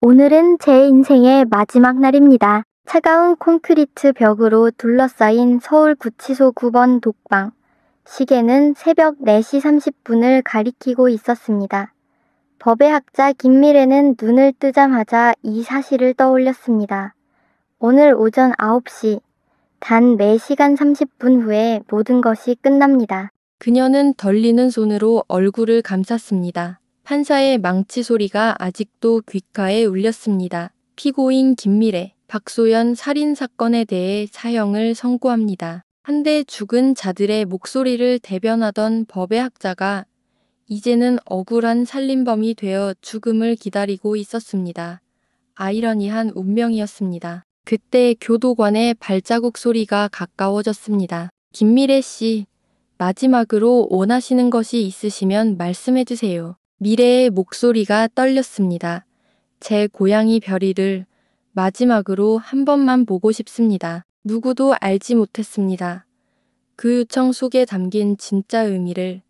오늘은 제 인생의 마지막 날입니다. 차가운 콘크리트 벽으로 둘러싸인 서울 구치소 9번 독방. 시계는 새벽 4시 30분을 가리키고 있었습니다. 법의 학자 김미래는 눈을 뜨자마자 이 사실을 떠올렸습니다. 오늘 오전 9시, 단 4시간 30분 후에 모든 것이 끝납니다. 그녀는 떨리는 손으로 얼굴을 감쌌습니다. 판사의 망치 소리가 아직도 귓가에 울렸습니다. 피고인 김미래, 박소연 살인 사건에 대해 사형을 선고합니다. 한때 죽은 자들의 목소리를 대변하던 법의 학자가 이제는 억울한 살인범이 되어 죽음을 기다리고 있었습니다. 아이러니한 운명이었습니다. 그때 교도관의 발자국 소리가 가까워졌습니다. 김미래 씨, 마지막으로 원하시는 것이 있으시면 말씀해 주세요. 미래의 목소리가 떨렸습니다. 제 고양이 별이를 마지막으로 한 번만 보고 싶습니다. 누구도 알지 못했습니다. 그 요청 속에 담긴 진짜 의미를,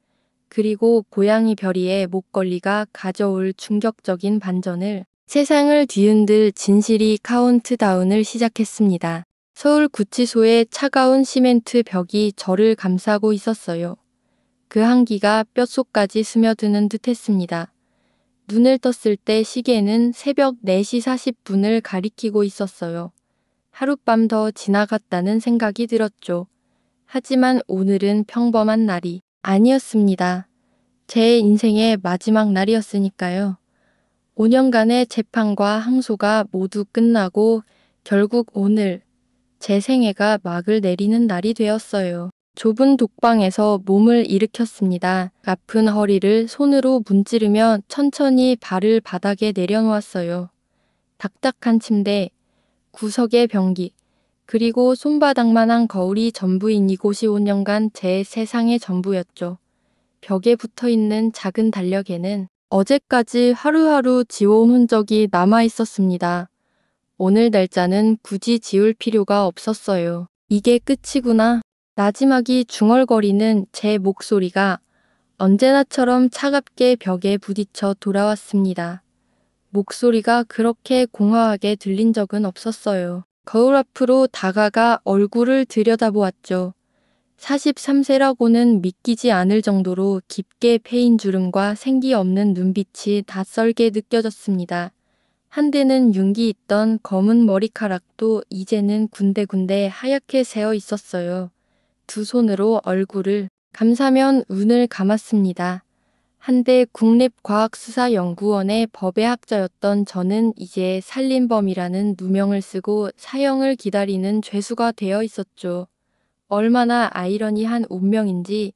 그리고 고양이 별이의 목걸이가 가져올 충격적인 반전을, 세상을 뒤흔들 진실이 카운트다운을 시작했습니다. 서울 구치소의 차가운 시멘트 벽이 저를 감싸고 있었어요. 그 한기가 뼛속까지 스며드는 듯 했습니다. 눈을 떴을 때 시계는 새벽 4시 40분을 가리키고 있었어요. 하룻밤 더 지나갔다는 생각이 들었죠. 하지만 오늘은 평범한 날이 아니었습니다. 제 인생의 마지막 날이었으니까요. 5년간의 재판과 항소가 모두 끝나고 결국 오늘 제 생애가 막을 내리는 날이 되었어요. 좁은 독방에서 몸을 일으켰습니다. 아픈 허리를 손으로 문지르며 천천히 발을 바닥에 내려놓았어요. 딱딱한 침대, 구석의 변기, 그리고 손바닥만한 거울이 전부인 이곳이 5년간 제 세상의 전부였죠. 벽에 붙어있는 작은 달력에는 어제까지 하루하루 지워온 흔적이 남아 있었습니다. 오늘 날짜는 굳이 지울 필요가 없었어요. 이게 끝이구나. 나지막이 중얼거리는 제 목소리가 언제나처럼 차갑게 벽에 부딪혀 돌아왔습니다. 목소리가 그렇게 공허하게 들린 적은 없었어요. 거울 앞으로 다가가 얼굴을 들여다보았죠. 43세라고는 믿기지 않을 정도로 깊게 패인 주름과 생기 없는 눈빛이 낯설게 느껴졌습니다. 한때는 윤기 있던 검은 머리카락도 이제는 군데군데 하얗게 새어 있었어요. 두 손으로 얼굴을 감싸면 눈을 감았습니다. 한때 국립과학수사연구원의 법의 학자였던 저는 이제 살인범이라는 누명을 쓰고 사형을 기다리는 죄수가 되어 있었죠. 얼마나 아이러니한 운명인지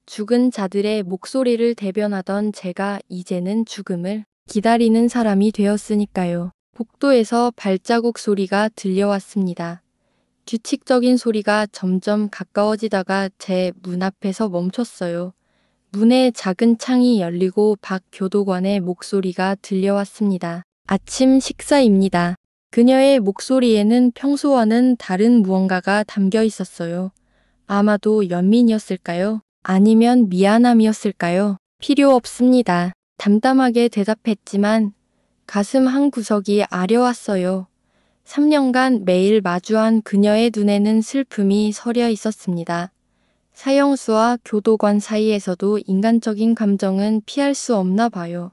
죽은 자들의 목소리를 대변하던 제가 이제는 죽음을 기다리는 사람이 되었으니까요. 복도에서 발자국 소리가 들려왔습니다. 규칙적인 소리가 점점 가까워지다가 제 문 앞에서 멈췄어요. 문에 작은 창이 열리고 박 교도관의 목소리가 들려왔습니다. 아침 식사입니다. 그녀의 목소리에는 평소와는 다른 무언가가 담겨 있었어요. 아마도 연민이었을까요? 아니면 미안함이었을까요? 필요 없습니다. 담담하게 대답했지만 가슴 한 구석이 아려왔어요. 3년간 매일 마주한 그녀의 눈에는 슬픔이 서려 있었습니다. 사형수와 교도관 사이에서도 인간적인 감정은 피할 수 없나 봐요.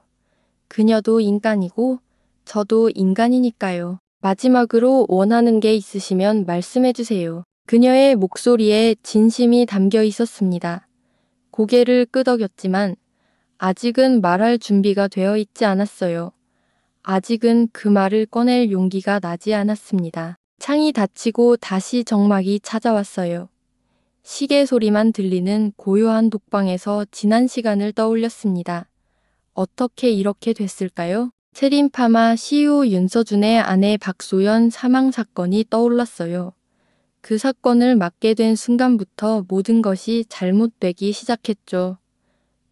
그녀도 인간이고 저도 인간이니까요. 마지막으로 원하는 게 있으시면 말씀해 주세요. 그녀의 목소리에 진심이 담겨 있었습니다. 고개를 끄덕였지만 아직은 말할 준비가 되어 있지 않았어요. 아직은 그 말을 꺼낼 용기가 나지 않았습니다. 창이 닫히고 다시 정막이 찾아왔어요. 시계 소리만 들리는 고요한 독방에서 지난 시간을 떠올렸습니다. 어떻게 이렇게 됐을까요? 세린파마 CEO 윤서준의 아내 박소연 사망 사건이 떠올랐어요. 그 사건을 맡게 된 순간부터 모든 것이 잘못되기 시작했죠.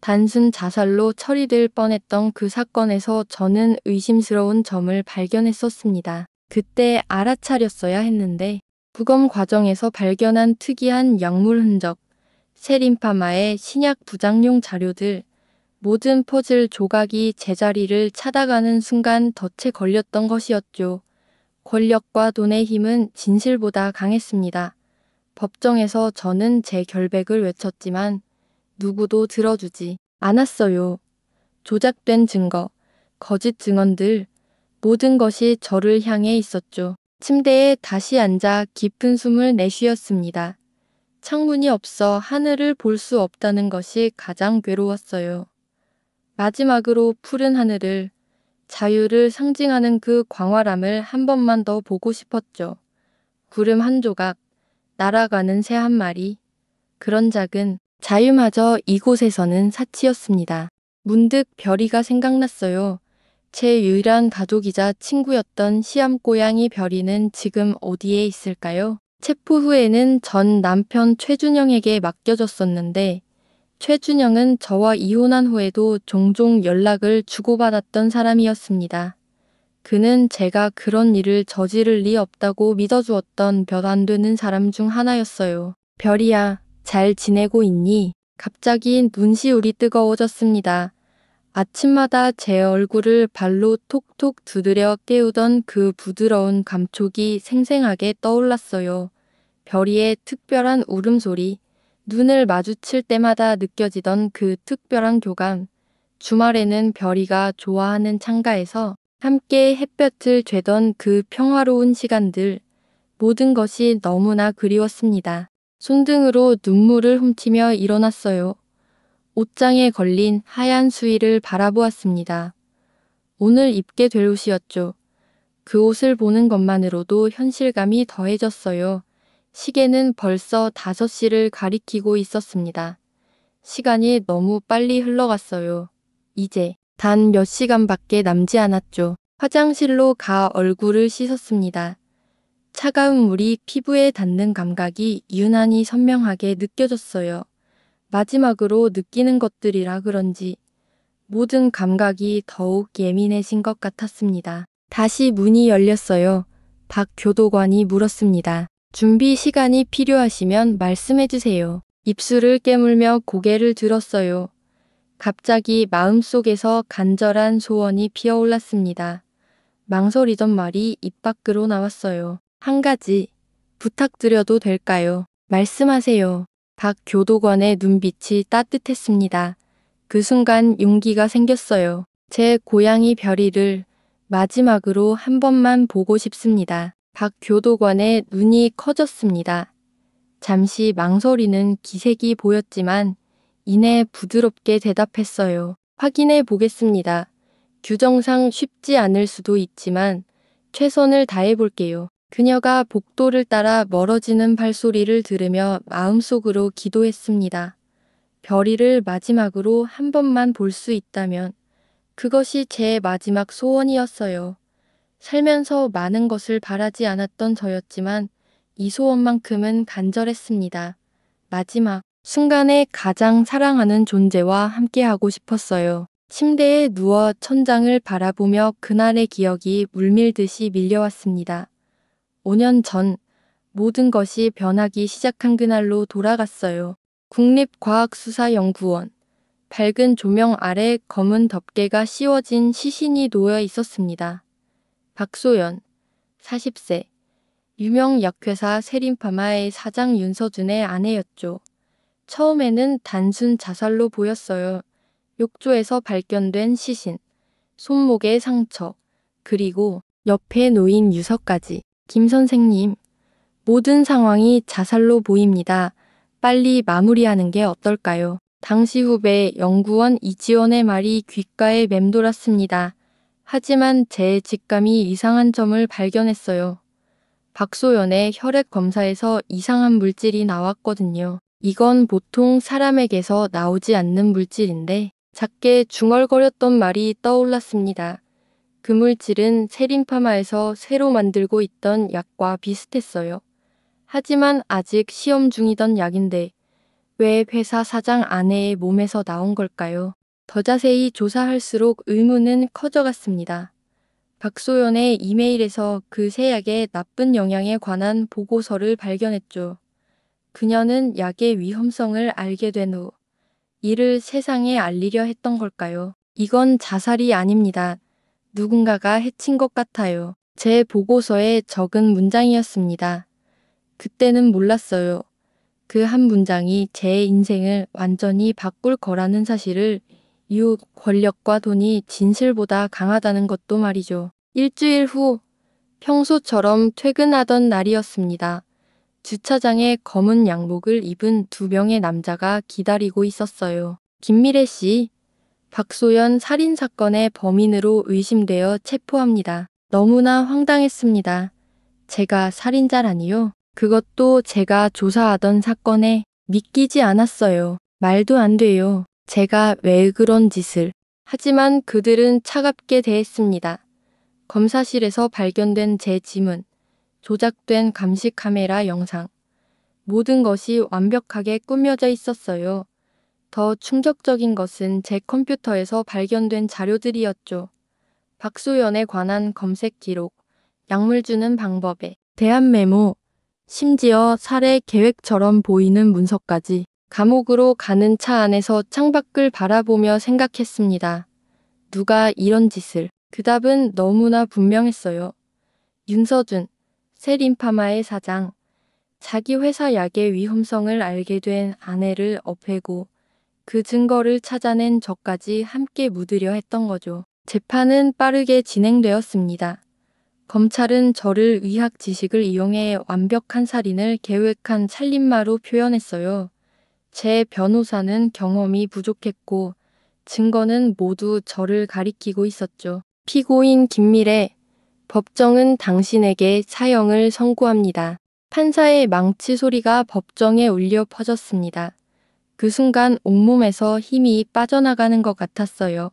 단순 자살로 처리될 뻔했던 그 사건에서 저는 의심스러운 점을 발견했었습니다. 그때 알아차렸어야 했는데 부검 과정에서 발견한 특이한 약물 흔적, 세린파마의 신약 부작용 자료들, 모든 퍼즐 조각이 제자리를 찾아가는 순간 덫에 걸렸던 것이었죠. 권력과 돈의 힘은 진실보다 강했습니다. 법정에서 저는 제 결백을 외쳤지만 누구도 들어주지 않았어요. 조작된 증거, 거짓 증언들, 모든 것이 저를 향해 있었죠. 침대에 다시 앉아 깊은 숨을 내쉬었습니다. 창문이 없어 하늘을 볼 수 없다는 것이 가장 괴로웠어요. 마지막으로 푸른 하늘을, 자유를 상징하는 그 광활함을 한 번만 더 보고 싶었죠. 구름 한 조각, 날아가는 새 한 마리, 그런 작은 자유마저 이곳에서는 사치였습니다. 문득 별이가 생각났어요. 제 유일한 가족이자 친구였던 시암고양이 별이는 지금 어디에 있을까요? 체포 후에는 전 남편 최준영에게 맡겨졌었는데 최준영은 저와 이혼한 후에도 종종 연락을 주고받았던 사람이었습니다. 그는 제가 그런 일을 저지를 리 없다고 믿어주었던 별 안 되는 사람 중 하나였어요. 별이야, 잘 지내고 있니? 갑자기 눈시울이 뜨거워졌습니다. 아침마다 제 얼굴을 발로 톡톡 두드려 깨우던 그 부드러운 감촉이 생생하게 떠올랐어요. 별이의 특별한 울음소리, 눈을 마주칠 때마다 느껴지던 그 특별한 교감, 주말에는 별이가 좋아하는 창가에서 함께 햇볕을 쬐던 그 평화로운 시간들, 모든 것이 너무나 그리웠습니다. 손등으로 눈물을 훔치며 일어났어요. 옷장에 걸린 하얀 수의를 바라보았습니다. 오늘 입게 될 옷이었죠. 그 옷을 보는 것만으로도 현실감이 더해졌어요. 시계는 벌써 5시를 가리키고 있었습니다. 시간이 너무 빨리 흘러갔어요. 이제 단 몇 시간밖에 남지 않았죠. 화장실로 가 얼굴을 씻었습니다. 차가운 물이 피부에 닿는 감각이 유난히 선명하게 느껴졌어요. 마지막으로 느끼는 것들이라 그런지 모든 감각이 더욱 예민해진 것 같았습니다. 다시 문이 열렸어요. 박 교도관이 물었습니다. 준비 시간이 필요하시면 말씀해 주세요. 입술을 깨물며 고개를 들었어요. 갑자기 마음속에서 간절한 소원이 피어올랐습니다. 망설이던 말이 입 밖으로 나왔어요. 한 가지 부탁드려도 될까요? 말씀하세요. 박 교도관의 눈빛이 따뜻했습니다. 그 순간 용기가 생겼어요. 제 고양이 별이를 마지막으로 한 번만 보고 싶습니다. 박 교도관의 눈이 커졌습니다. 잠시 망설이는 기색이 보였지만 이내 부드럽게 대답했어요. 확인해 보겠습니다. 규정상 쉽지 않을 수도 있지만 최선을 다해 볼게요. 그녀가 복도를 따라 멀어지는 발소리를 들으며 마음속으로 기도했습니다. 별이를 마지막으로 한 번만 볼 수 있다면 그것이 제 마지막 소원이었어요. 살면서 많은 것을 바라지 않았던 저였지만 이 소원만큼은 간절했습니다. 마지막 순간에 가장 사랑하는 존재와 함께하고 싶었어요. 침대에 누워 천장을 바라보며 그날의 기억이 물밀듯이 밀려왔습니다. 5년 전 모든 것이 변하기 시작한 그날로 돌아갔어요. 국립과학수사연구원. 밝은 조명 아래 검은 덮개가 씌워진 시신이 놓여 있었습니다. 박소연, 40세. 유명 약회사 세린파마의 사장 윤서준의 아내였죠. 처음에는 단순 자살로 보였어요. 욕조에서 발견된 시신, 손목에 상처, 그리고 옆에 놓인 유서까지. 김 선생님, 모든 상황이 자살로 보입니다. 빨리 마무리하는 게 어떨까요? 당시 후배 연구원 이지원의 말이 귓가에 맴돌았습니다. 하지만 제 직감이 이상한 점을 발견했어요. 박소연의 혈액 검사에서 이상한 물질이 나왔거든요. 이건 보통 사람에게서 나오지 않는 물질인데 작게 중얼거렸던 말이 떠올랐습니다. 그 물질은 세린파마에서 새로 만들고 있던 약과 비슷했어요. 하지만 아직 시험 중이던 약인데 왜 회사 사장 아내의 몸에서 나온 걸까요? 더 자세히 조사할수록 의문은 커져갔습니다. 박소연의 이메일에서 그 새 약의 나쁜 영향에 관한 보고서를 발견했죠. 그녀는 약의 위험성을 알게 된 후 이를 세상에 알리려 했던 걸까요? 이건 자살이 아닙니다. 누군가가 해친 것 같아요. 제 보고서에 적은 문장이었습니다. 그때는 몰랐어요. 그 한 문장이 제 인생을 완전히 바꿀 거라는 사실을, 이웃, 권력과 돈이 진실보다 강하다는 것도 말이죠. 일주일 후 평소처럼 퇴근하던 날이었습니다. 주차장에 검은 양복을 입은 두 명의 남자가 기다리고 있었어요. 김미래 씨, 박소연 살인사건의 범인으로 의심되어 체포합니다. 너무나 황당했습니다. 제가 살인자라니요? 그것도 제가 조사하던 사건에 믿기지 않았어요. 말도 안 돼요. 제가 왜 그런 짓을. 하지만 그들은 차갑게 대했습니다. 검사실에서 발견된 제 지문, 조작된 감시 카메라 영상, 모든 것이 완벽하게 꾸며져 있었어요. 더 충격적인 것은 제 컴퓨터에서 발견된 자료들이었죠. 박소연에 관한 검색 기록, 약물 주는 방법에 대한 메모, 심지어 살해 계획처럼 보이는 문서까지. 감옥으로 가는 차 안에서 창밖을 바라보며 생각했습니다. 누가 이런 짓을. 그 답은 너무나 분명했어요. 윤서준, 세림파마의 사장. 자기 회사 약의 위험성을 알게 된 아내를 업애고 그 증거를 찾아낸 저까지 함께 묻으려 했던 거죠. 재판은 빠르게 진행되었습니다. 검찰은 저를 의학 지식을 이용해 완벽한 살인을 계획한 살인마로 표현했어요. 제 변호사는 경험이 부족했고 증거는 모두 저를 가리키고 있었죠. 피고인 김미래, 법정은 당신에게 사형을 선고합니다. 판사의 망치 소리가 법정에 울려 퍼졌습니다. 그 순간 온몸에서 힘이 빠져나가는 것 같았어요.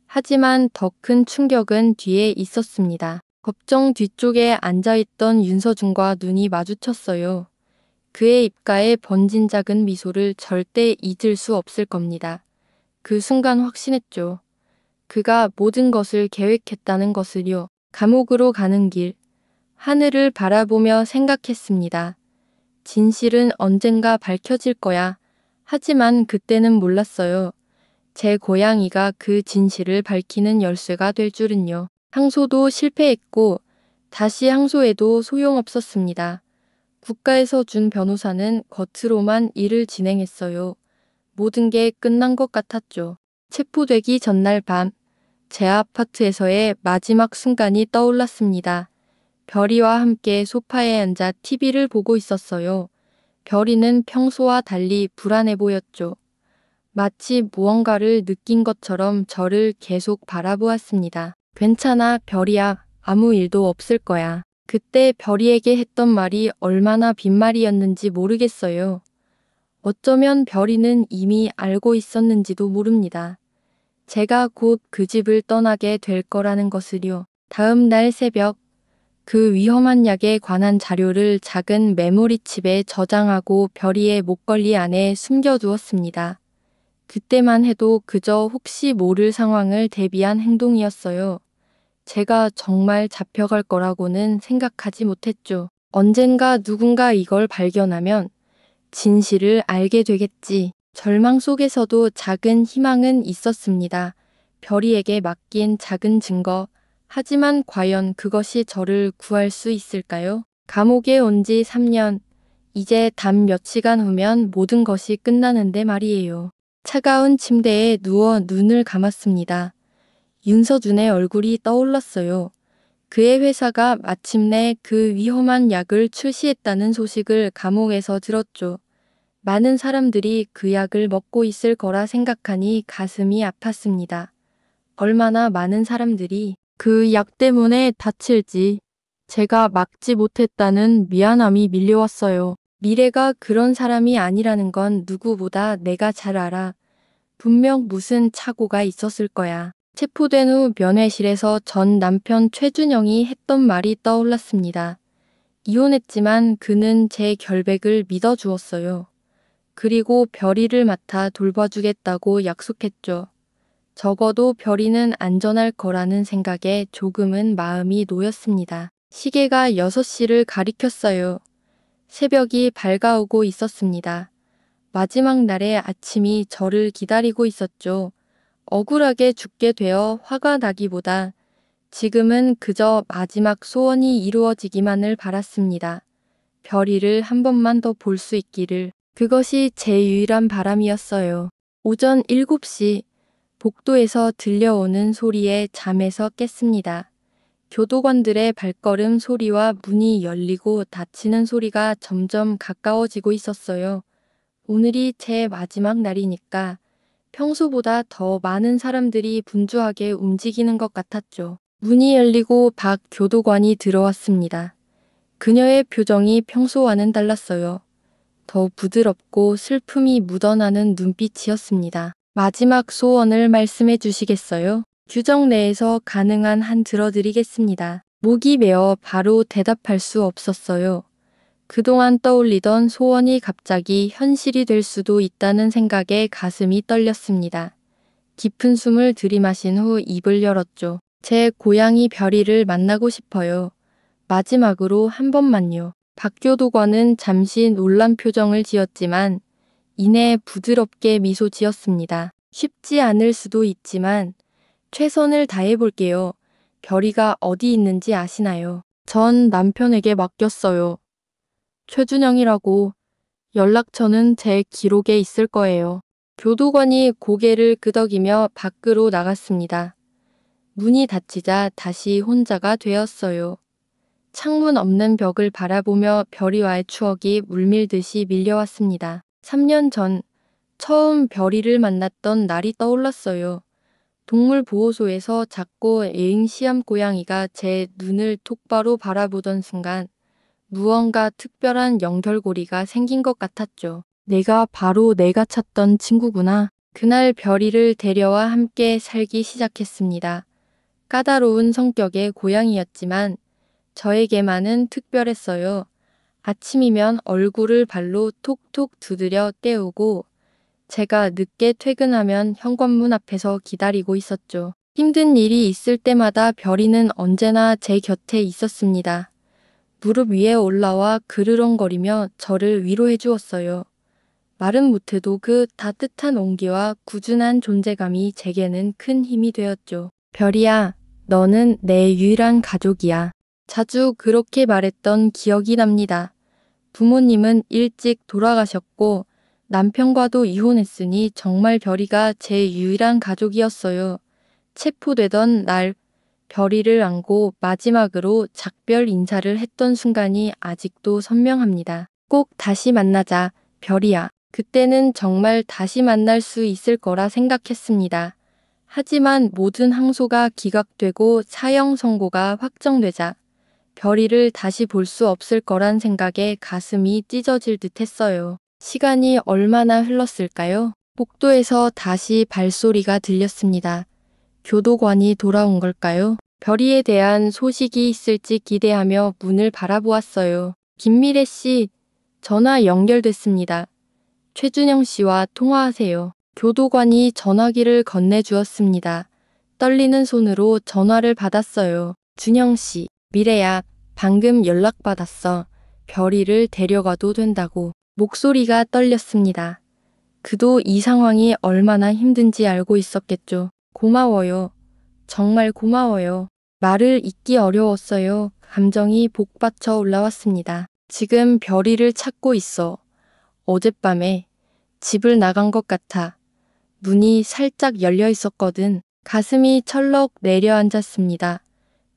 하지만 더 큰 충격은 뒤에 있었습니다. 법정 뒤쪽에 앉아있던 윤서준과 눈이 마주쳤어요. 그의 입가에 번진 작은 미소를 절대 잊을 수 없을 겁니다. 그 순간 확신했죠. 그가 모든 것을 계획했다는 것을요. 감옥으로 가는 길, 하늘을 바라보며 생각했습니다. 진실은 언젠가 밝혀질 거야. 하지만 그때는 몰랐어요. 제 고양이가 그 진실을 밝히는 열쇠가 될 줄은요. 항소도 실패했고 다시 항소해도 소용없었습니다. 국가에서 준 변호사는 겉으로만 일을 진행했어요. 모든 게 끝난 것 같았죠. 체포되기 전날 밤, 제 아파트에서의 마지막 순간이 떠올랐습니다. 별이와 함께 소파에 앉아 TV를 보고 있었어요. 별이는 평소와 달리 불안해 보였죠. 마치 무언가를 느낀 것처럼 저를 계속 바라보았습니다. 괜찮아, 별이야. 아무 일도 없을 거야. 그때 별이에게 했던 말이 얼마나 빈말이었는지 모르겠어요. 어쩌면 별이는 이미 알고 있었는지도 모릅니다. 제가 곧 그 집을 떠나게 될 거라는 것을요. 다음 날 새벽, 그 위험한 약에 관한 자료를 작은 메모리칩에 저장하고 별이의 목걸이 안에 숨겨두었습니다. 그때만 해도 그저 혹시 모를 상황을 대비한 행동이었어요. 제가 정말 잡혀갈 거라고는 생각하지 못했죠. 언젠가 누군가 이걸 발견하면 진실을 알게 되겠지. 절망 속에서도 작은 희망은 있었습니다. 별이에게 맡긴 작은 증거. 하지만 과연 그것이 저를 구할 수 있을까요? 감옥에 온 지 3년. 이제 단 몇 시간 후면 모든 것이 끝나는데 말이에요. 차가운 침대에 누워 눈을 감았습니다. 윤서준의 얼굴이 떠올랐어요. 그의 회사가 마침내 그 위험한 약을 출시했다는 소식을 감옥에서 들었죠. 많은 사람들이 그 약을 먹고 있을 거라 생각하니 가슴이 아팠습니다. 얼마나 많은 사람들이 그 약 때문에 다칠지 제가 막지 못했다는 미안함이 밀려왔어요. 미래가 그런 사람이 아니라는 건 누구보다 내가 잘 알아. 분명 무슨 착오가 있었을 거야. 체포된 후 면회실에서 전 남편 최준영이 했던 말이 떠올랐습니다. 이혼했지만 그는 제 결백을 믿어주었어요. 그리고 별이를 맡아 돌봐주겠다고 약속했죠. 적어도 별이는 안전할 거라는 생각에 조금은 마음이 놓였습니다. 시계가 6시를 가리켰어요. 새벽이 밝아오고 있었습니다. 마지막 날의 아침이 저를 기다리고 있었죠. 억울하게 죽게 되어 화가 나기보다 지금은 그저 마지막 소원이 이루어지기만을 바랐습니다. 별이를 한 번만 더 볼 수 있기를. 그것이 제 유일한 바람이었어요. 오전 7시 복도에서 들려오는 소리에 잠에서 깼습니다. 교도관들의 발걸음 소리와 문이 열리고 닫히는 소리가 점점 가까워지고 있었어요. 오늘이 제 마지막 날이니까 평소보다 더 많은 사람들이 분주하게 움직이는 것 같았죠. 문이 열리고 박 교도관이 들어왔습니다. 그녀의 표정이 평소와는 달랐어요. 더 부드럽고 슬픔이 묻어나는 눈빛이었습니다. 마지막 소원을 말씀해 주시겠어요? 규정 내에서 가능한 한 들어드리겠습니다. 목이 메어 바로 대답할 수 없었어요. 그동안 떠올리던 소원이 갑자기 현실이 될 수도 있다는 생각에 가슴이 떨렸습니다. 깊은 숨을 들이마신 후 입을 열었죠. 제 고양이 별이를 만나고 싶어요. 마지막으로 한 번만요. 박교도관은 잠시 놀란 표정을 지었지만 이내 부드럽게 미소 지었습니다. 쉽지 않을 수도 있지만 최선을 다해볼게요. 별이가 어디 있는지 아시나요? 전 남편에게 맡겼어요. 최준영이라고. 연락처는 제 기록에 있을 거예요. 교도관이 고개를 끄덕이며 밖으로 나갔습니다. 문이 닫히자 다시 혼자가 되었어요. 창문 없는 벽을 바라보며 별이와의 추억이 물밀듯이 밀려왔습니다. 3년 전 처음 별이를 만났던 날이 떠올랐어요. 동물보호소에서 작고 애인 시암 고양이가 제 눈을 똑바로 바라보던 순간 무언가 특별한 연결고리가 생긴 것 같았죠. 내가 바로 내가 찾던 친구구나. 그날 별이를 데려와 함께 살기 시작했습니다. 까다로운 성격의 고양이였지만 저에게만은 특별했어요. 아침이면 얼굴을 발로 톡톡 두드려 깨우고 제가 늦게 퇴근하면 현관문 앞에서 기다리고 있었죠. 힘든 일이 있을 때마다 별이는 언제나 제 곁에 있었습니다. 무릎 위에 올라와 그르렁거리며 저를 위로해 주었어요. 말은 못해도 그 따뜻한 온기와 꾸준한 존재감이 제게는 큰 힘이 되었죠. 별이야, 너는 내 유일한 가족이야. 자주 그렇게 말했던 기억이 납니다. 부모님은 일찍 돌아가셨고 남편과도 이혼했으니 정말 별이가 제 유일한 가족이었어요. 체포되던 날 별이를 안고 마지막으로 작별 인사를 했던 순간이 아직도 선명합니다. 꼭 다시 만나자, 별이야. 그때는 정말 다시 만날 수 있을 거라 생각했습니다. 하지만 모든 항소가 기각되고 사형 선고가 확정되자 별이를 다시 볼 수 없을 거란 생각에 가슴이 찢어질 듯 했어요. 시간이 얼마나 흘렀을까요? 복도에서 다시 발소리가 들렸습니다. 교도관이 돌아온 걸까요? 별이에 대한 소식이 있을지 기대하며 문을 바라보았어요. 김미래 씨, 전화 연결됐습니다. 최준영 씨와 통화하세요. 교도관이 전화기를 건네주었습니다. 떨리는 손으로 전화를 받았어요. 준영 씨, 미래야, 방금 연락받았어. 별이를 데려가도 된다고. 목소리가 떨렸습니다. 그도 이 상황이 얼마나 힘든지 알고 있었겠죠. 고마워요. 정말 고마워요. 말을 잇기 어려웠어요. 감정이 복받쳐 올라왔습니다. 지금 별이를 찾고 있어. 어젯밤에 집을 나간 것 같아. 문이 살짝 열려 있었거든. 가슴이 철렁 내려앉았습니다.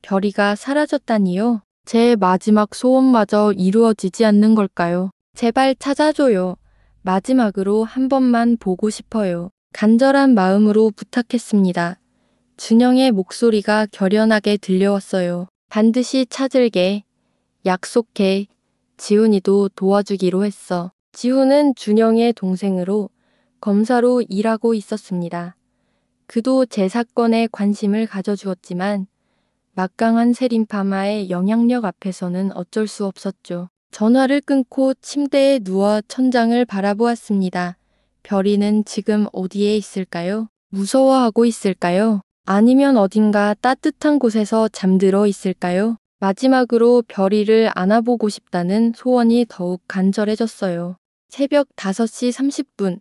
별이가 사라졌다니요? 제 마지막 소원마저 이루어지지 않는 걸까요? 제발 찾아줘요. 마지막으로 한 번만 보고 싶어요. 간절한 마음으로 부탁했습니다. 준영의 목소리가 결연하게 들려왔어요. 반드시 찾을게. 약속해. 지훈이도 도와주기로 했어. 지훈은 준영의 동생으로 검사로 일하고 있었습니다. 그도 제 사건에 관심을 가져주었지만 막강한 세린파마의 영향력 앞에서는 어쩔 수 없었죠. 전화를 끊고 침대에 누워 천장을 바라보았습니다. 별이는 지금 어디에 있을까요? 무서워하고 있을까요? 아니면 어딘가 따뜻한 곳에서 잠들어 있을까요? 마지막으로 별이를 안아보고 싶다는 소원이 더욱 간절해졌어요. 새벽 5시 30분.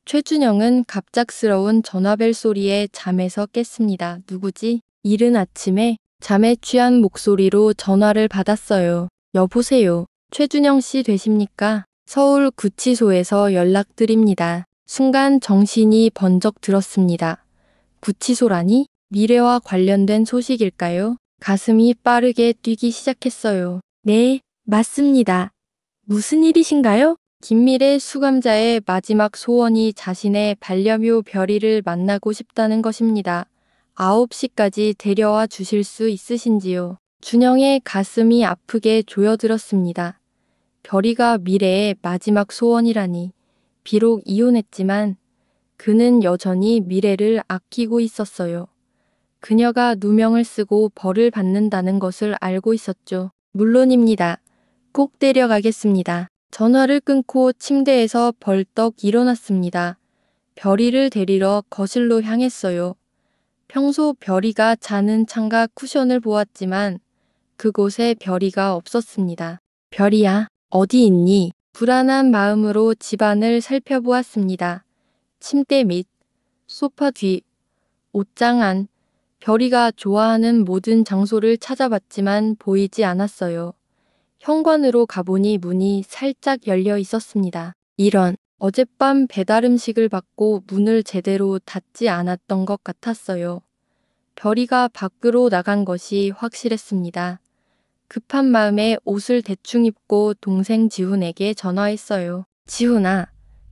최준영은 갑작스러운 전화벨 소리에 잠에서 깼습니다. 누구지? 이른 아침에 잠에 취한 목소리로 전화를 받았어요. 여보세요. 최준영 씨 되십니까? 서울 구치소에서 연락드립니다. 순간 정신이 번쩍 들었습니다. 구치소라니? 미래와 관련된 소식일까요? 가슴이 빠르게 뛰기 시작했어요. 네, 맞습니다. 무슨 일이신가요? 김미래 수감자의 마지막 소원이 자신의 반려묘 별이를 만나고 싶다는 것입니다. 9시까지 데려와 주실 수 있으신지요? 준영의 가슴이 아프게 조여들었습니다. 별이가 미래의 마지막 소원이라니. 비록 이혼했지만 그는 여전히 미래를 아끼고 있었어요. 그녀가 누명을 쓰고 벌을 받는다는 것을 알고 있었죠. 물론입니다. 꼭 데려가겠습니다. 전화를 끊고 침대에서 벌떡 일어났습니다. 별이를 데리러 거실로 향했어요. 평소 별이가 자는 창가 쿠션을 보았지만 그곳에 별이가 없었습니다. 별이야, 어디 있니? 불안한 마음으로 집안을 살펴보았습니다. 침대 밑, 소파 뒤, 옷장 안, 별이가 좋아하는 모든 장소를 찾아봤지만 보이지 않았어요. 현관으로 가보니 문이 살짝 열려 있었습니다. 이런, 어젯밤 배달 음식을 받고 문을 제대로 닫지 않았던 것 같았어요. 별이가 밖으로 나간 것이 확실했습니다. 급한 마음에 옷을 대충 입고 동생 지훈에게 전화했어요. 지훈아,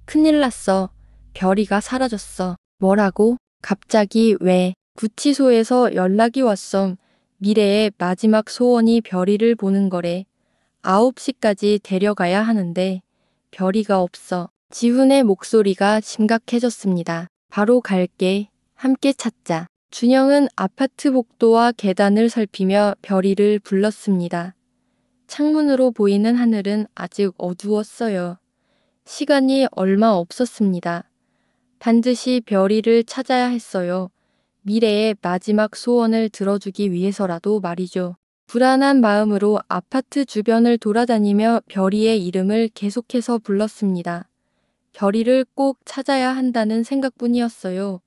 큰일 났어. 별이가 사라졌어. 뭐라고? 갑자기 왜? 구치소에서 연락이 왔어. 미래의 마지막 소원이 별이를 보는 거래. 9시까지 데려가야 하는데 별이가 없어. 지훈의 목소리가 심각해졌습니다. 바로 갈게. 함께 찾자. 준영은 아파트 복도와 계단을 살피며 별이를 불렀습니다. 창문으로 보이는 하늘은 아직 어두웠어요. 시간이 얼마 없었습니다. 반드시 별이를 찾아야 했어요. 미래의 마지막 소원을 들어주기 위해서라도 말이죠. 불안한 마음으로 아파트 주변을 돌아다니며 별이의 이름을 계속해서 불렀습니다. 별이를 꼭 찾아야 한다는 생각뿐이었어요.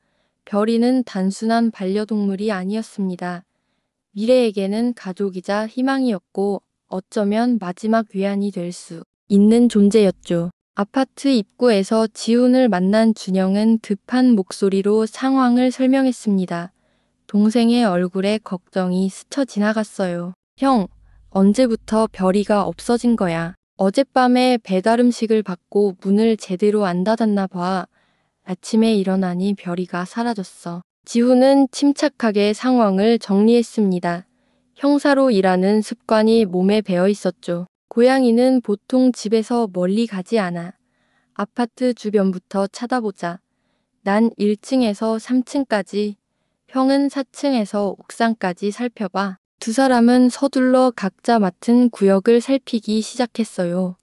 별이는 단순한 반려동물이 아니었습니다. 미래에게는 가족이자 희망이었고 어쩌면 마지막 위안이 될 수 있는 존재였죠. 아파트 입구에서 지훈을 만난 준영은 급한 목소리로 상황을 설명했습니다. 동생의 얼굴에 걱정이 스쳐 지나갔어요. 형, 언제부터 별이가 없어진 거야? 어젯밤에 배달 음식을 받고 문을 제대로 안 닫았나 봐. 아침에 일어나니 별이가 사라졌어. 지훈은 침착하게 상황을 정리했습니다. 형사로 일하는 습관이 몸에 배어 있었죠. 고양이는 보통 집에서 멀리 가지 않아. 아파트 주변부터 찾아보자. 난 1층에서 3층까지, 형은 4층에서 옥상까지 살펴봐. 두 사람은 서둘러 각자 맡은 구역을 살피기 시작했어요.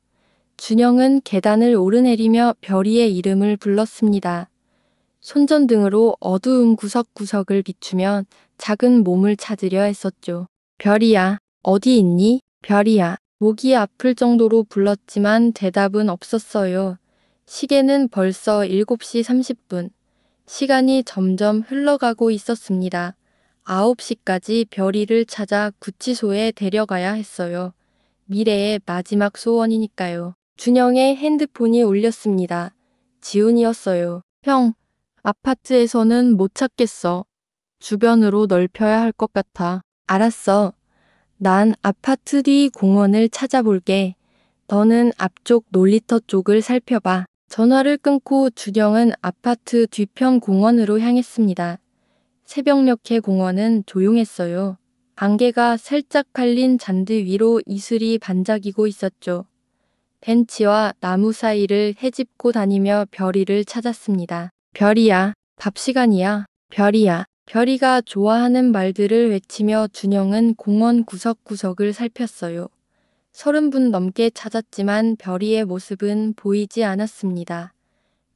준영은 계단을 오르내리며 별이의 이름을 불렀습니다. 손전등으로 어두운 구석구석을 비추며 작은 몸을 찾으려 했었죠. 별이야, 어디 있니? 별이야. 목이 아플 정도로 불렀지만 대답은 없었어요. 시계는 벌써 7시 30분. 시간이 점점 흘러가고 있었습니다. 9시까지 별이를 찾아 구치소에 데려가야 했어요. 미래의 마지막 소원이니까요. 준영의 핸드폰이 울렸습니다. 지훈이었어요. 형, 아파트에서는 못 찾겠어. 주변으로 넓혀야 할 것 같아. 알았어. 난 아파트 뒤 공원을 찾아볼게. 너는 앞쪽 놀이터 쪽을 살펴봐. 전화를 끊고 준영은 아파트 뒤편 공원으로 향했습니다. 새벽녘의 공원은 조용했어요. 안개가 살짝 깔린 잔디 위로 이슬이 반짝이고 있었죠. 벤치와 나무 사이를 헤집고 다니며 별이를 찾았습니다. 별이야, 밥 시간이야. 별이야. 별이가 좋아하는 말들을 외치며 준영은 공원 구석구석을 살폈어요. 30분 넘게 찾았지만 별이의 모습은 보이지 않았습니다.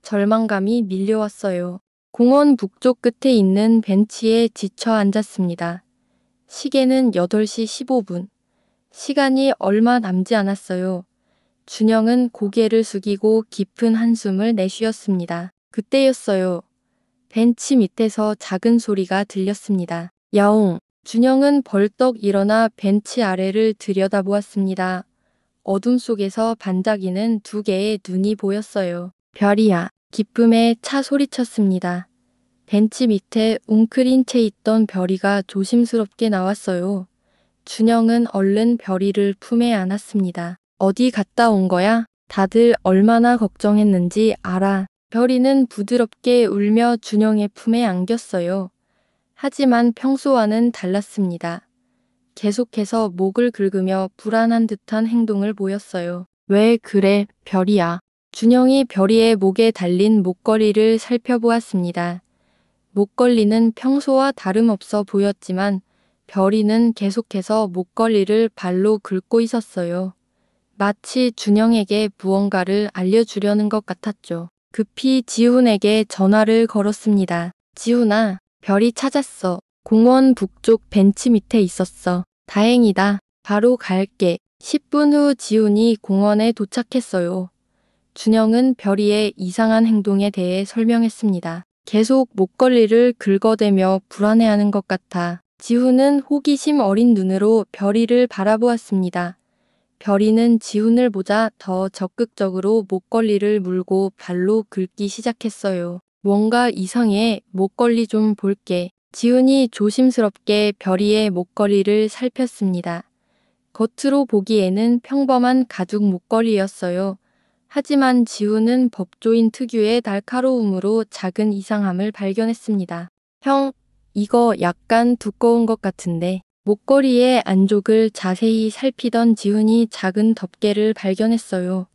절망감이 밀려왔어요. 공원 북쪽 끝에 있는 벤치에 지쳐 앉았습니다. 시계는 8시 15분. 시간이 얼마 남지 않았어요. 준영은 고개를 숙이고 깊은 한숨을 내쉬었습니다. 그때였어요. 벤치 밑에서 작은 소리가 들렸습니다. 야옹! 준영은 벌떡 일어나 벤치 아래를 들여다보았습니다. 어둠 속에서 반짝이는 두 개의 눈이 보였어요. 별이야! 기쁨에 차 소리쳤습니다. 벤치 밑에 웅크린 채 있던 별이가 조심스럽게 나왔어요. 준영은 얼른 별이를 품에 안았습니다. 어디 갔다 온 거야? 다들 얼마나 걱정했는지 알아. 별이는 부드럽게 울며 준영의 품에 안겼어요. 하지만 평소와는 달랐습니다. 계속해서 목을 긁으며 불안한 듯한 행동을 보였어요. 왜 그래, 별이야? 준영이 별이의 목에 달린 목걸이를 살펴보았습니다. 목걸이는 평소와 다름없어 보였지만 별이는 계속해서 목걸이를 발로 긁고 있었어요. 마치 준영에게 무언가를 알려주려는 것 같았죠. 급히 지훈에게 전화를 걸었습니다. 지훈아, 별이 찾았어. 공원 북쪽 벤치 밑에 있었어. 다행이다. 바로 갈게. 10분 후 지훈이 공원에 도착했어요. 준영은 별이의 이상한 행동에 대해 설명했습니다. 계속 목걸이를 긁어대며 불안해하는 것 같아. 지훈은 호기심 어린 눈으로 별이를 바라보았습니다. 별이는 지훈을 보자 더 적극적으로 목걸이를 물고 발로 긁기 시작했어요. 뭔가 이상해. 목걸이 좀 볼게. 지훈이 조심스럽게 별이의 목걸이를 살폈습니다. 겉으로 보기에는 평범한 가죽 목걸이였어요. 하지만 지훈은 법조인 특유의 날카로움으로 작은 이상함을 발견했습니다. 형, 이거 약간 두꺼운 것 같은데. 목걸이의 안쪽을 자세히 살피던 지훈이 작은 덮개를 발견했어요.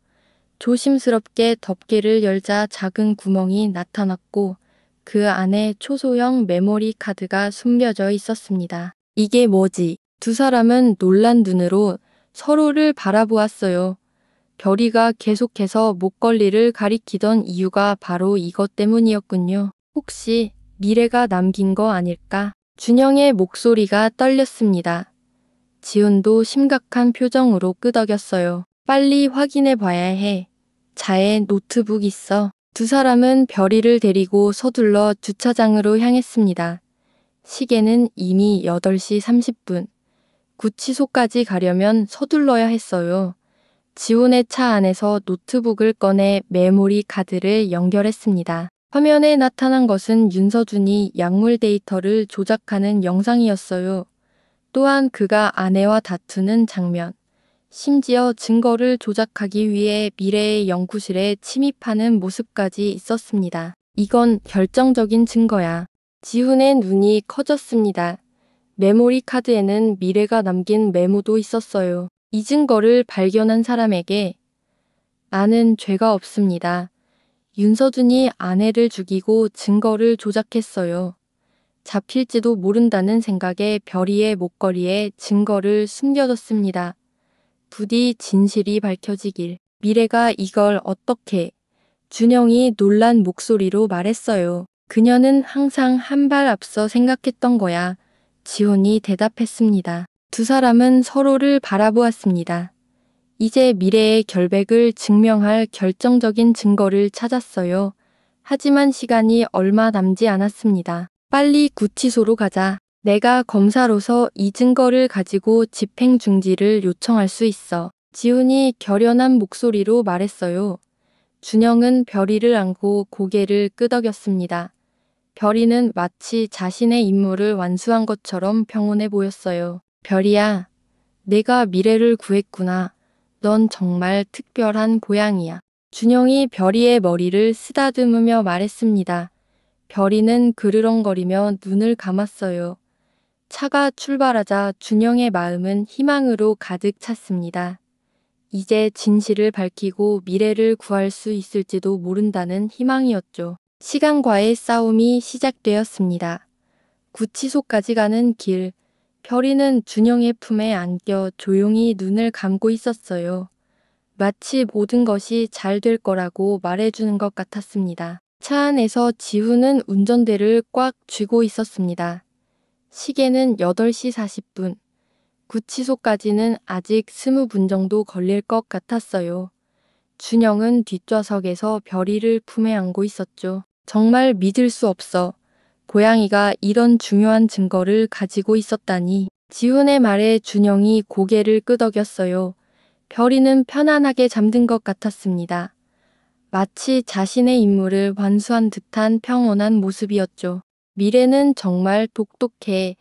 조심스럽게 덮개를 열자 작은 구멍이 나타났고 그 안에 초소형 메모리 카드가 숨겨져 있었습니다. 이게 뭐지? 두 사람은 놀란 눈으로 서로를 바라보았어요. 별이가 계속해서 목걸이를 가리키던 이유가 바로 이것 때문이었군요. 혹시 미래가 남긴 거 아닐까? 준영의 목소리가 떨렸습니다. 지훈도 심각한 표정으로 끄덕였어요. 빨리 확인해 봐야 해. 차에 노트북 있어. 두 사람은 별이를 데리고 서둘러 주차장으로 향했습니다. 시계는 이미 8시 30분. 구치소까지 가려면 서둘러야 했어요. 지훈의 차 안에서 노트북을 꺼내 메모리 카드를 연결했습니다. 화면에 나타난 것은 윤서준이 약물 데이터를 조작하는 영상이었어요. 또한 그가 아내와 다투는 장면, 심지어 증거를 조작하기 위해 미래의 연구실에 침입하는 모습까지 있었습니다. 이건 결정적인 증거야. 지훈의 눈이 커졌습니다. 메모리 카드에는 미래가 남긴 메모도 있었어요. 이 증거를 발견한 사람에게 나는 죄가 없습니다. 윤서준이 아내를 죽이고 증거를 조작했어요. 잡힐지도 모른다는 생각에 별이의 목걸이에 증거를 숨겨뒀습니다. 부디 진실이 밝혀지길. 미래가 이걸 어떻게? 준영이 놀란 목소리로 말했어요. 그녀는 항상 한 발 앞서 생각했던 거야. 지훈이 대답했습니다. 두 사람은 서로를 바라보았습니다. 이제 미래의 결백을 증명할 결정적인 증거를 찾았어요. 하지만 시간이 얼마 남지 않았습니다. 빨리 구치소로 가자. 내가 검사로서 이 증거를 가지고 집행 중지를 요청할 수 있어. 지훈이 결연한 목소리로 말했어요. 준영은 별이를 안고 고개를 끄덕였습니다. 별이는 마치 자신의 임무를 완수한 것처럼 평온해 보였어요. 별이야, 내가 미래를 구했구나. 넌 정말 특별한 고양이야. 준영이 별이의 머리를 쓰다듬으며 말했습니다. 별이는 그르렁거리며 눈을 감았어요. 차가 출발하자 준영의 마음은 희망으로 가득 찼습니다. 이제 진실을 밝히고 미래를 구할 수 있을지도 모른다는 희망이었죠. 시간과의 싸움이 시작되었습니다. 구치소까지 가는 길, 별이는 준영의 품에 안겨 조용히 눈을 감고 있었어요. 마치 모든 것이 잘 될 거라고 말해주는 것 같았습니다. 차 안에서 지훈은 운전대를 꽉 쥐고 있었습니다. 시계는 8시 40분. 구치소까지는 아직 20분 정도 걸릴 것 같았어요. 준영은 뒷좌석에서 별이를 품에 안고 있었죠. 정말 믿을 수 없어. 고양이가 이런 중요한 증거를 가지고 있었다니. 지훈의 말에 준영이 고개를 끄덕였어요. 별이는 편안하게 잠든 것 같았습니다. 마치 자신의 임무를 완수한 듯한 평온한 모습이었죠. 미래는 정말 똑똑해.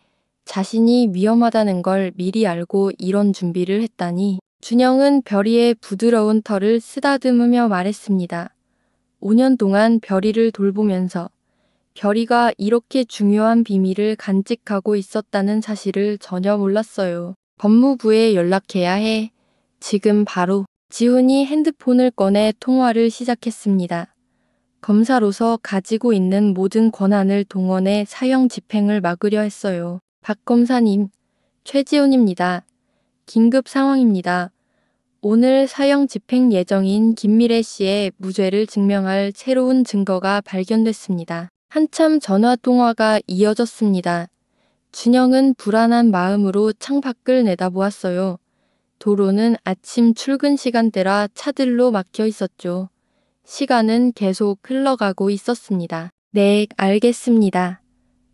자신이 위험하다는 걸 미리 알고 이런 준비를 했다니. 준영은 별이의 부드러운 털을 쓰다듬으며 말했습니다. 5년 동안 별이를 돌보면서 별이가 이렇게 중요한 비밀을 간직하고 있었다는 사실을 전혀 몰랐어요. 법무부에 연락해야 해. 지금 바로. 지훈이 핸드폰을 꺼내 통화를 시작했습니다. 검사로서 가지고 있는 모든 권한을 동원해 사형 집행을 막으려 했어요. 박 검사님, 최지훈입니다. 긴급 상황입니다. 오늘 사형 집행 예정인 김미래 씨의 무죄를 증명할 새로운 증거가 발견됐습니다. 한참 전화 통화가 이어졌습니다. 준영은 불안한 마음으로 창밖을 내다보았어요. 도로는 아침 출근 시간대라 차들로 막혀 있었죠. 시간은 계속 흘러가고 있었습니다. 네, 알겠습니다.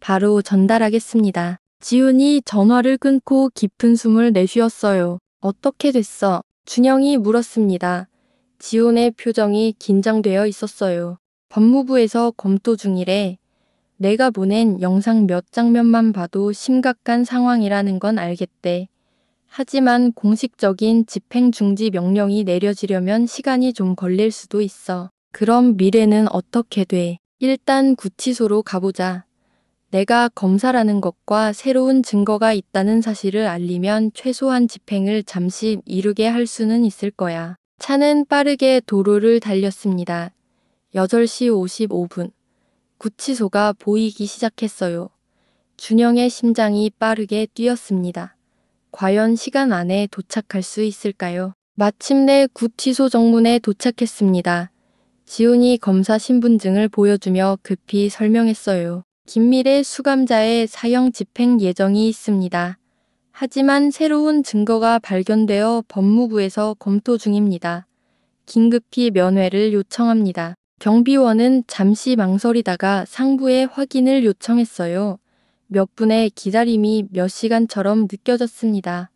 바로 전달하겠습니다. 지훈이 전화를 끊고 깊은 숨을 내쉬었어요. 어떻게 됐어? 준영이 물었습니다. 지훈의 표정이 긴장되어 있었어요. 법무부에서 검토 중이래. 내가 보낸 영상 몇 장면만 봐도 심각한 상황이라는 건 알겠대. 하지만 공식적인 집행중지 명령이 내려지려면 시간이 좀 걸릴 수도 있어. 그럼 미래는 어떻게 돼? 일단 구치소로 가보자. 내가 검사라는 것과 새로운 증거가 있다는 사실을 알리면 최소한 집행을 잠시 미루게 할 수는 있을 거야. 차는 빠르게 도로를 달렸습니다. 8시 55분. 구치소가 보이기 시작했어요. 준영의 심장이 빠르게 뛰었습니다. 과연 시간 안에 도착할 수 있을까요? 마침내 구치소 정문에 도착했습니다. 지훈이 검사 신분증을 보여주며 급히 설명했어요. 김미래 수감자의 사형 집행 예정이 있습니다. 하지만 새로운 증거가 발견되어 법무부에서 검토 중입니다. 긴급히 면회를 요청합니다. 경비원은 잠시 망설이다가 상부에 확인을 요청했어요. 몇 분의 기다림이 몇 시간처럼 느껴졌습니다.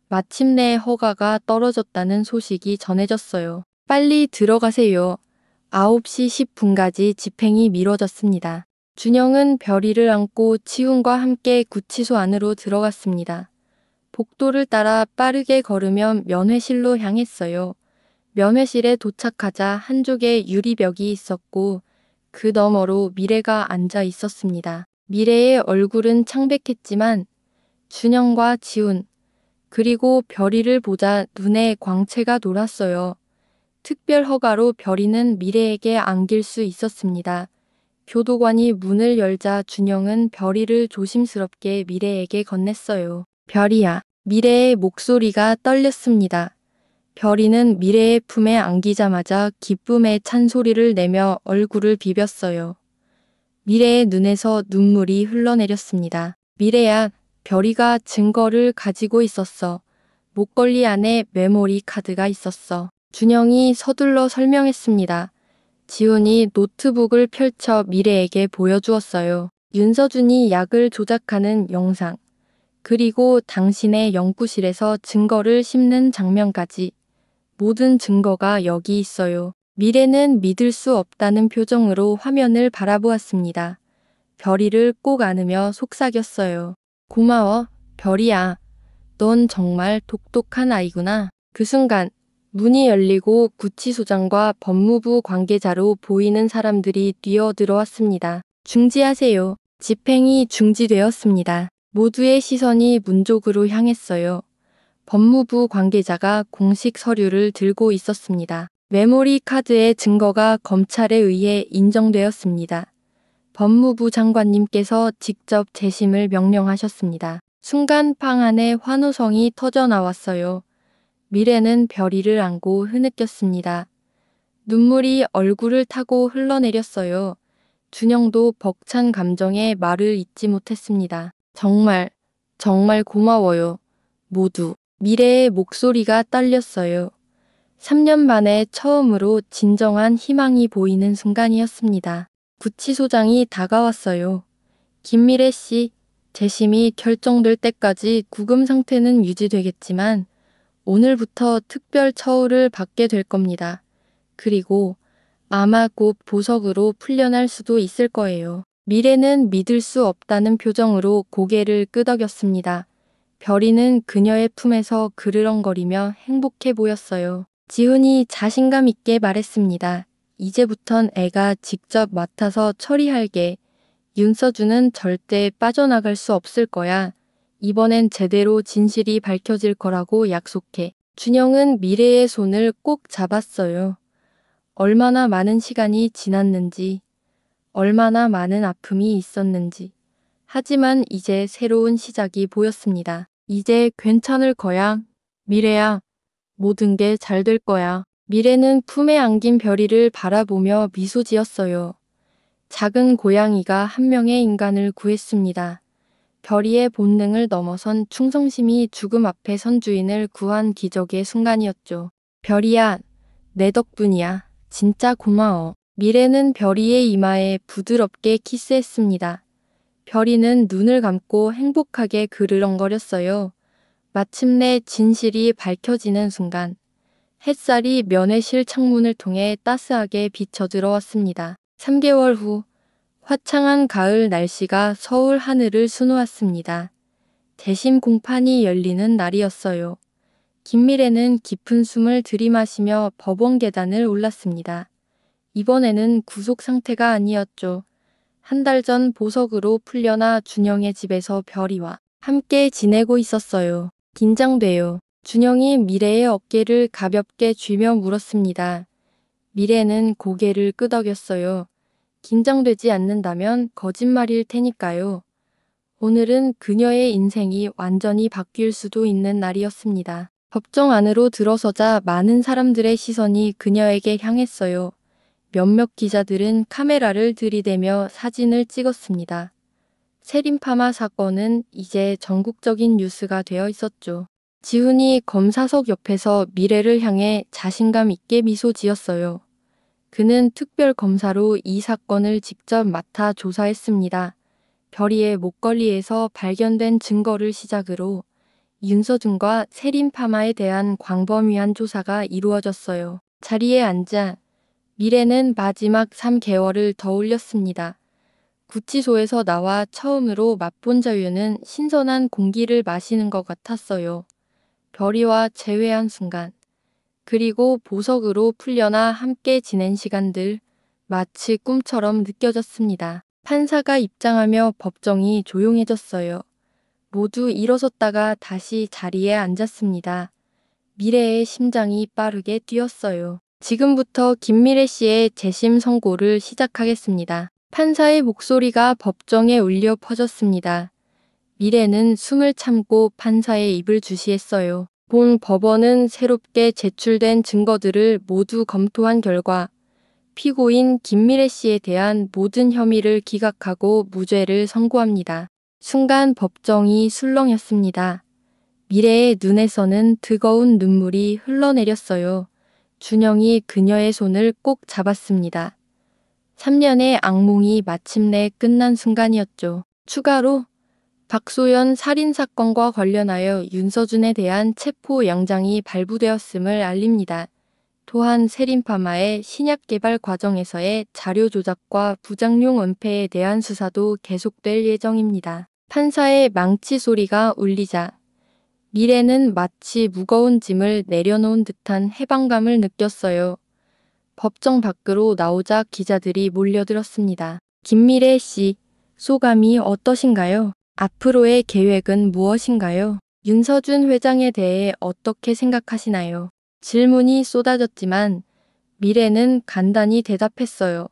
마침내 허가가 떨어졌다는 소식이 전해졌어요. 빨리 들어가세요. 9시 10분까지 집행이 미뤄졌습니다. 준영은 별이를 안고 치훈과 함께 구치소 안으로 들어갔습니다. 복도를 따라 빠르게 걸으며 면회실로 향했어요. 면회실에 도착하자 한쪽에 유리벽이 있었고 그 너머로 미래가 앉아 있었습니다. 미래의 얼굴은 창백했지만 준영과 지훈 그리고 별이를 보자 눈에 광채가 돌았어요. 특별 허가로 별이는 미래에게 안길 수 있었습니다. 교도관이 문을 열자 준영은 별이를 조심스럽게 미래에게 건넸어요. 별이야. 미래의 목소리가 떨렸습니다. 별이는 미래의 품에 안기자마자 기쁨에 찬 소리를 내며 얼굴을 비볐어요. 미래의 눈에서 눈물이 흘러내렸습니다. 미래야, 별이가 증거를 가지고 있었어. 목걸이 안에 메모리 카드가 있었어. 준영이 서둘러 설명했습니다. 지훈이 노트북을 펼쳐 미래에게 보여주었어요. 윤서준이 약을 조작하는 영상, 그리고 당신의 연구실에서 증거를 씹는 장면까지 모든 증거가 여기 있어요. 미래는 믿을 수 없다는 표정으로 화면을 바라보았습니다. 별이를 꼭 안으며 속삭였어요. 고마워, 별이야. 넌 정말 똑똑한 아이구나. 그 순간 문이 열리고 구치소장과 법무부 관계자로 보이는 사람들이 뛰어들어왔습니다. 중지하세요. 집행이 중지되었습니다. 모두의 시선이 문 쪽으로 향했어요. 법무부 관계자가 공식 서류를 들고 있었습니다. 메모리 카드의 증거가 검찰에 의해 인정되었습니다. 법무부 장관님께서 직접 재심을 명령하셨습니다. 순간 방 안에 환호성이 터져 나왔어요. 미래는 별이를 안고 흐느꼈습니다. 눈물이 얼굴을 타고 흘러내렸어요. 준영도 벅찬 감정에 말을 잇지 못했습니다. 정말 고마워요. 모두. 미래의 목소리가 떨렸어요. 3년 만에 처음으로 진정한 희망이 보이는 순간이었습니다. 구치소장이 다가왔어요. 김미래 씨, 재심이 결정될 때까지 구금 상태는 유지되겠지만 오늘부터 특별 처우를 받게 될 겁니다. 그리고 아마 곧 보석으로 풀려날 수도 있을 거예요. 미래는 믿을 수 없다는 표정으로 고개를 끄덕였습니다. 별이는 그녀의 품에서 그르렁거리며 행복해 보였어요. 지훈이 자신감 있게 말했습니다. 이제부턴 애가 직접 맡아서 처리할게. 윤서준은 절대 빠져나갈 수 없을 거야. 이번엔 제대로 진실이 밝혀질 거라고 약속해. 준영은 미래의 손을 꼭 잡았어요. 얼마나 많은 시간이 지났는지, 얼마나 많은 아픔이 있었는지. 하지만 이제 새로운 시작이 보였습니다. 이제 괜찮을 거야. 미래야, 모든 게 잘 될 거야. 미래는 품에 안긴 별이를 바라보며 미소 지었어요. 작은 고양이가 한 명의 인간을 구했습니다. 별이의 본능을 넘어선 충성심이 죽음 앞에 선 주인을 구한 기적의 순간이었죠. 별이야, 내 덕분이야. 진짜 고마워. 미래는 별이의 이마에 부드럽게 키스했습니다. 별이는 눈을 감고 행복하게 그르렁거렸어요. 마침내 진실이 밝혀지는 순간, 햇살이 면회실 창문을 통해 따스하게 비쳐 들어왔습니다. 3개월 후, 화창한 가을 날씨가 서울 하늘을 수놓았습니다. 재심 공판이 열리는 날이었어요. 김미래는 깊은 숨을 들이마시며 법원 계단을 올랐습니다. 이번에는 구속 상태가 아니었죠. 한 달 전 보석으로 풀려나 준영의 집에서 별이와 함께 지내고 있었어요. 긴장돼요. 준영이 미래의 어깨를 가볍게 쥐며 물었습니다. 미래는 고개를 끄덕였어요. 긴장되지 않는다면 거짓말일 테니까요. 오늘은 그녀의 인생이 완전히 바뀔 수도 있는 날이었습니다. 법정 안으로 들어서자 많은 사람들의 시선이 그녀에게 향했어요. 몇몇 기자들은 카메라를 들이대며 사진을 찍었습니다. 세림파마 사건은 이제 전국적인 뉴스가 되어 있었죠. 지훈이 검사석 옆에서 미래를 향해 자신감 있게 미소 지었어요. 그는 특별검사로 이 사건을 직접 맡아 조사했습니다. 별이의 목걸이에서 발견된 증거를 시작으로 윤서준과 세림파마에 대한 광범위한 조사가 이루어졌어요. 자리에 앉아 미래는 마지막 3개월을 더 올렸습니다. 구치소에서 나와 처음으로 맛본 자유는 신선한 공기를 마시는 것 같았어요. 별이와 재회한 순간, 그리고 보석으로 풀려나 함께 지낸 시간들, 마치 꿈처럼 느껴졌습니다. 판사가 입장하며 법정이 조용해졌어요. 모두 일어섰다가 다시 자리에 앉았습니다. 미래의 심장이 빠르게 뛰었어요. 지금부터 김미래 씨의 재심 선고를 시작하겠습니다. 판사의 목소리가 법정에 울려 퍼졌습니다. 미래는 숨을 참고 판사의 입을 주시했어요. 본 법원은 새롭게 제출된 증거들을 모두 검토한 결과 피고인 김미래 씨에 대한 모든 혐의를 기각하고 무죄를 선고합니다. 순간 법정이 술렁였습니다. 미래의 눈에서는 뜨거운 눈물이 흘러내렸어요. 준영이 그녀의 손을 꼭 잡았습니다. 3년의 악몽이 마침내 끝난 순간이었죠. 추가로 박소연 살인사건과 관련하여 윤서준에 대한 체포 영장이 발부되었음을 알립니다. 또한 세림파마의 신약 개발 과정에서의 자료 조작과 부작용 은폐에 대한 수사도 계속될 예정입니다. 판사의 망치 소리가 울리자 미래는 마치 무거운 짐을 내려놓은 듯한 해방감을 느꼈어요. 법정 밖으로 나오자 기자들이 몰려들었습니다. 김미래 씨, 소감이 어떠신가요? 앞으로의 계획은 무엇인가요? 윤서준 회장에 대해 어떻게 생각하시나요? 질문이 쏟아졌지만 미래는 간단히 대답했어요.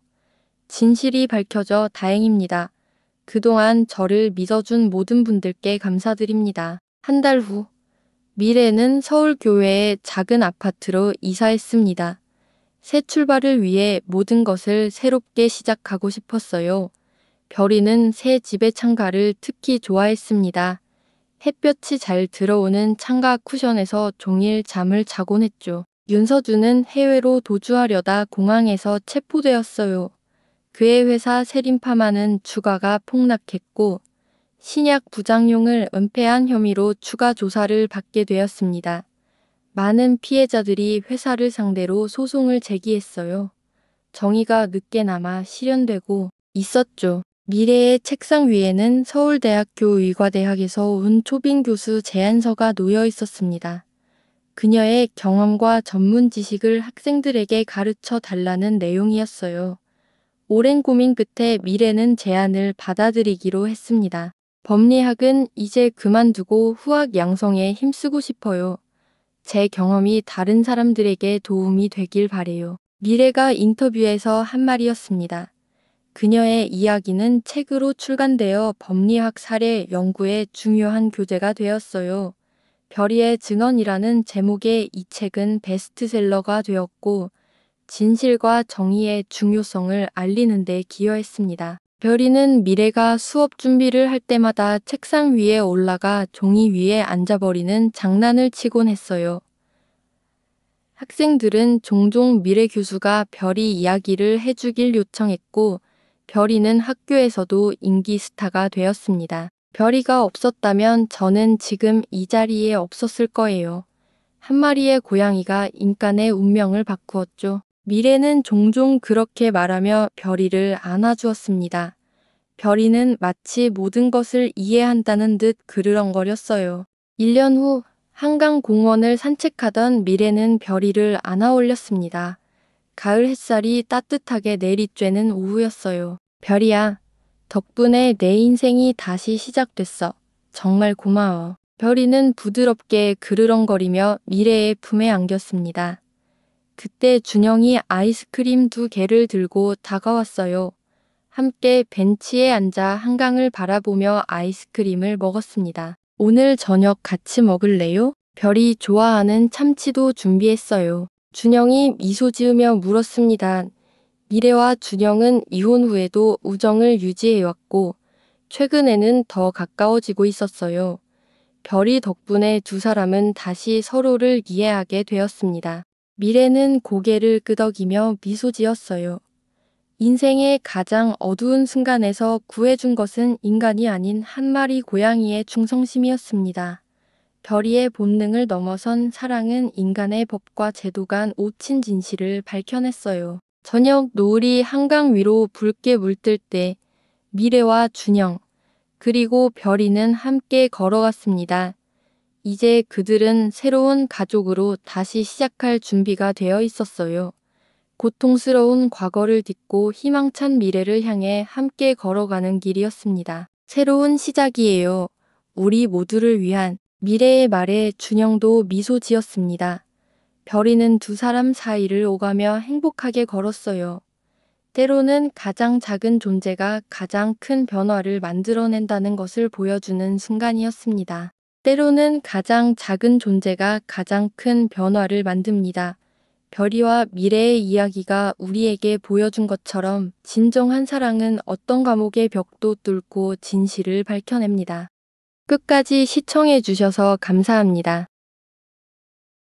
진실이 밝혀져 다행입니다. 그동안 저를 믿어준 모든 분들께 감사드립니다. 한 달 후, 미래는 서울교회의 작은 아파트로 이사했습니다. 새 출발을 위해 모든 것을 새롭게 시작하고 싶었어요. 별이는 새 집의 창가를 특히 좋아했습니다. 햇볕이 잘 들어오는 창가 쿠션에서 종일 잠을 자곤 했죠. 윤서준은 해외로 도주하려다 공항에서 체포되었어요. 그의 회사 세린파마는 주가가 폭락했고 신약 부작용을 은폐한 혐의로 추가 조사를 받게 되었습니다. 많은 피해자들이 회사를 상대로 소송을 제기했어요. 정의가 늦게나마 실현되고 있었죠. 미래의 책상 위에는 서울대학교 의과대학에서 온 초빙 교수 제안서가 놓여 있었습니다. 그녀의 경험과 전문 지식을 학생들에게 가르쳐 달라는 내용이었어요. 오랜 고민 끝에 미래는 제안을 받아들이기로 했습니다. 법리학은 이제 그만두고 후학 양성에 힘쓰고 싶어요. 제 경험이 다른 사람들에게 도움이 되길 바래요. 미래가 인터뷰에서 한 말이었습니다. 그녀의 이야기는 책으로 출간되어 법리학 사례 연구에 중요한 교재가 되었어요. 별이의 증언이라는 제목의 이 책은 베스트셀러가 되었고 진실과 정의의 중요성을 알리는 데 기여했습니다. 별이는 미래가 수업 준비를 할 때마다 책상 위에 올라가 종이 위에 앉아버리는 장난을 치곤 했어요. 학생들은 종종 미래 교수가 별이 이야기를 해주길 요청했고 별이는 학교에서도 인기 스타가 되었습니다. 별이가 없었다면 저는 지금 이 자리에 없었을 거예요. 한 마리의 고양이가 인간의 운명을 바꾸었죠. 미래는 종종 그렇게 말하며 별이를 안아주었습니다. 별이는 마치 모든 것을 이해한다는 듯 그르렁거렸어요. 1년 후 한강공원을 산책하던 미래는 별이를 안아 올렸습니다. 가을 햇살이 따뜻하게 내리쬐는 오후였어요. 별이야, 덕분에 내 인생이 다시 시작됐어. 정말 고마워. 별이는 부드럽게 그르렁거리며 미래의 품에 안겼습니다. 그때 준영이 아이스크림 2개를 들고 다가왔어요. 함께 벤치에 앉아 한강을 바라보며 아이스크림을 먹었습니다. 오늘 저녁 같이 먹을래요? 별이 좋아하는 참치도 준비했어요. 준영이 미소 지으며 물었습니다. 미래와 준영은 이혼 후에도 우정을 유지해왔고 최근에는 더 가까워지고 있었어요. 별이 덕분에 두 사람은 다시 서로를 이해하게 되었습니다. 미래는 고개를 끄덕이며 미소 지었어요. 인생의 가장 어두운 순간에서 구해준 것은 인간이 아닌 한 마리 고양이의 충성심이었습니다. 별이의 본능을 넘어선 사랑은 인간의 법과 제도 간 오친 진실을 밝혀냈어요. 저녁 노을이 한강 위로 붉게 물들 때 미래와 준영 그리고 별이는 함께 걸어갔습니다. 이제 그들은 새로운 가족으로 다시 시작할 준비가 되어 있었어요. 고통스러운 과거를 딛고 희망찬 미래를 향해 함께 걸어가는 길이었습니다. 새로운 시작이에요. 우리 모두를 위한 미래의 말에 준영도 미소 지었습니다. 별이는 두 사람 사이를 오가며 행복하게 걸었어요. 때로는 가장 작은 존재가 가장 큰 변화를 만들어낸다는 것을 보여주는 순간이었습니다. 때로는 가장 작은 존재가 가장 큰 변화를 만듭니다. 별이와 미래의 이야기가 우리에게 보여준 것처럼 진정한 사랑은 어떤 감옥의 벽도 뚫고 진실을 밝혀냅니다. 끝까지 시청해 주셔서 감사합니다.